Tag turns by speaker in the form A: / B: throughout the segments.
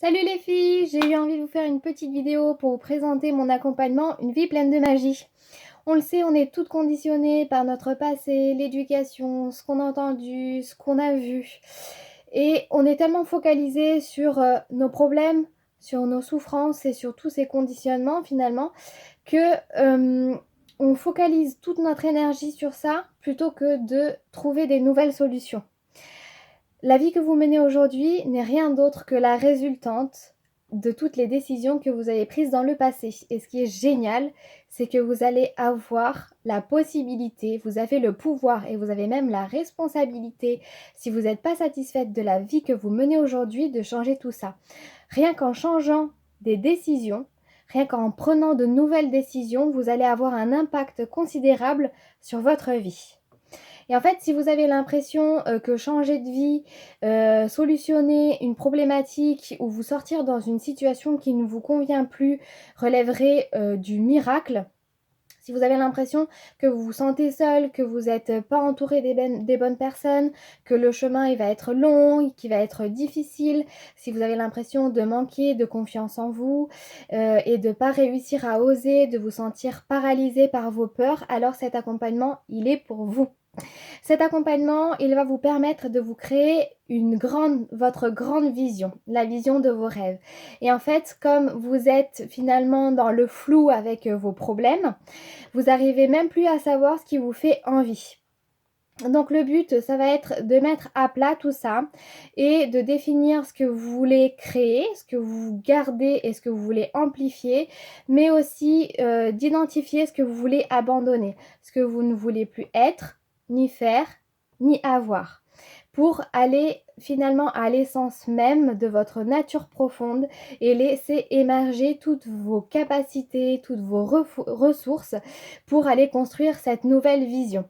A: Salut les filles, j'ai eu envie de vous faire une petite vidéo pour vous présenter mon accompagnement Une vie pleine de magie. On le sait, on est toutes conditionnées par notre passé, l'éducation, ce qu'on a entendu, ce qu'on a vu. Et on est tellement focalisé sur nos problèmes, sur nos souffrances et sur tous ces conditionnements finalement que on focalise toute notre énergie sur ça plutôt que de trouver des nouvelles solutions. La vie que vous menez aujourd'hui n'est rien d'autre que la résultante de toutes les décisions que vous avez prises dans le passé. Et ce qui est génial, c'est que vous allez avoir la possibilité, vous avez le pouvoir et vous avez même la responsabilité, si vous n'êtes pas satisfaite de la vie que vous menez aujourd'hui, de changer tout ça. Rien qu'en changeant des décisions, rien qu'en prenant de nouvelles décisions, vous allez avoir un impact considérable sur votre vie. Et en fait, si vous avez l'impression que changer de vie, solutionner une problématique ou vous sortir dans une situation qui ne vous convient plus relèverait du miracle, si vous avez l'impression que vous vous sentez seul, que vous n'êtes pas entouré des bonnes personnes, que le chemin il va être long, qu'il va être difficile, si vous avez l'impression de manquer de confiance en vous et de ne pas réussir à oser, de vous sentir paralysé par vos peurs, alors cet accompagnement, il est pour vous. Cet accompagnement, il va vous permettre de vous créer votre grande vision, la vision de vos rêves. Et en fait, comme vous êtes finalement dans le flou avec vos problèmes, vous n'arrivez même plus à savoir ce qui vous fait envie. Donc le but, ça va être de mettre à plat tout ça et de définir ce que vous voulez créer, ce que vous gardez et ce que vous voulez amplifier, mais aussi d'identifier ce que vous voulez abandonner, ce que vous ne voulez plus être, ni faire, ni avoir, pour aller finalement à l'essence même de votre nature profonde et laisser émerger toutes vos capacités, toutes vos ressources pour aller construire cette nouvelle vision.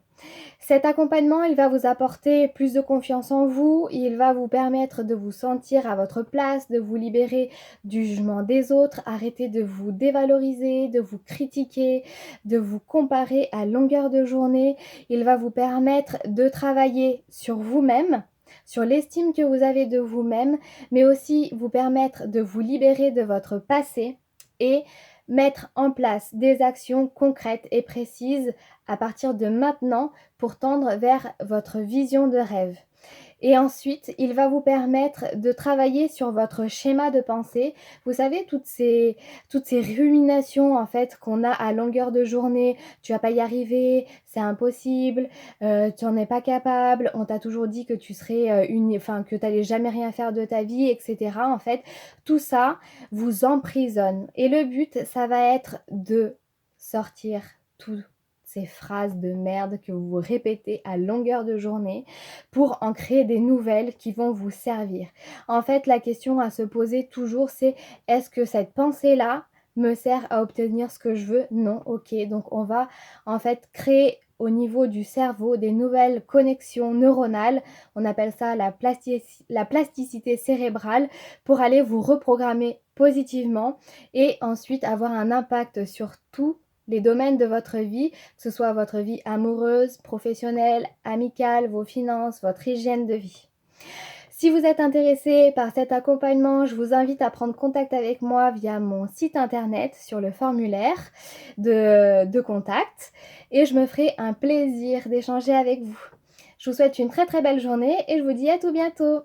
A: Cet accompagnement, il va vous apporter plus de confiance en vous, il va vous permettre de vous sentir à votre place, de vous libérer du jugement des autres, arrêter de vous dévaloriser, de vous critiquer, de vous comparer à longueur de journée. Il va vous permettre de travailler sur vous-même, sur l'estime que vous avez de vous-même, mais aussi vous permettre de vous libérer de votre passé et mettre en place des actions concrètes et précises à partir de maintenant pour tendre vers votre vision de rêve. Et ensuite, il va vous permettre de travailler sur votre schéma de pensée. Vous savez, toutes ces ruminations en fait qu'on a à longueur de journée. Tu vas pas y arriver, c'est impossible, tu n'en es pas capable. On t'a toujours dit que tu serais que tu n'allais jamais rien faire de ta vie, etc. En fait, tout ça vous emprisonne. Et le but, ça va être de sortir tout ces phrases de merde que vous répétez à longueur de journée pour en créer des nouvelles qui vont vous servir. En fait, la question à se poser toujours, c'est est-ce que cette pensée-là me sert à obtenir ce que je veux? Non, ok. Donc on va en fait créer au niveau du cerveau des nouvelles connexions neuronales, on appelle ça la plasticité cérébrale, pour aller vous reprogrammer positivement et ensuite avoir un impact sur tout les domaines de votre vie, que ce soit votre vie amoureuse, professionnelle, amicale, vos finances, votre hygiène de vie. Si vous êtes intéressé par cet accompagnement, je vous invite à prendre contact avec moi via mon site internet sur le formulaire de contact et je me ferai un plaisir d'échanger avec vous. Je vous souhaite une très très belle journée et je vous dis à tout bientôt.